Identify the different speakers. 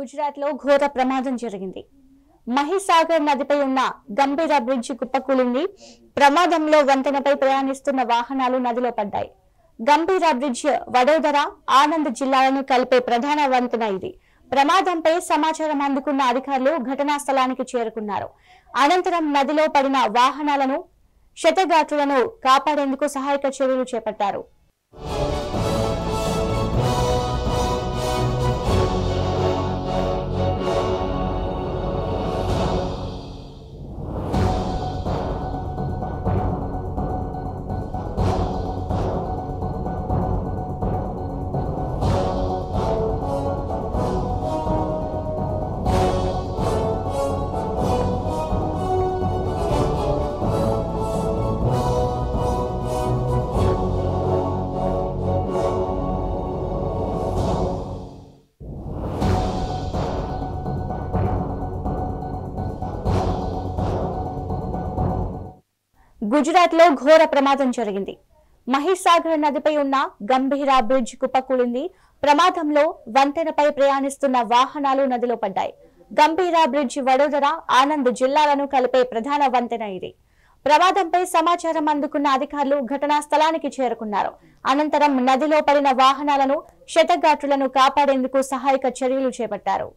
Speaker 1: గుజరాత్ లో ఘోర ప్రమాదం జరిగింది. మహిసాగర్ నదిపై ఉన్న గంభీర బ్రిడ్జి కుప్పకూలింది. ప్రమాదంలో వంతెనపై ప్రయాణిస్తున్న వాహనాలు నదిలో పడ్డాయి. గంభీర బ్రిడ్జ్ వడోదర, ఆనంద్ జిల్లాలను కలిపే ప్రధాన వంతెన ఇది. ప్రమాదంపై సమాచారం అందుకున్న అధికారులు ఘటనా స్థలానికి చేరుకున్నారు. అనంతరం నదిలో పడిన వాహనాలను, క్షతగాత్రులను కాపాడేందుకు సహాయక చర్యలు చేపట్టారు. గుజరాత్ లో ఘోర ప్రమాదం జరిగింది. మహిసాగర్ నదిపై ఉన్న గంభీర బ్రిడ్జ్ కుప్పకూలింది. ప్రమాదంలో వంతెనపై ప్రయాణిస్తున్న వాహనాలు నదిలో పడ్డాయి. గంభీర బ్రిడ్జ్ వడోదర, ఆనంద్ జిల్లాలను కలిపే ప్రధాన వంతెన ఇది. ప్రమాదంపై సమాచారం అందుకున్న అధికారులు ఘటనా స్థలానికి చేరుకున్నారు. అనంతరం నదిలో పడిన వాహనాలను, క్షతగాత్రులను కాపాడేందుకు సహాయక చర్యలు చేపట్టారు.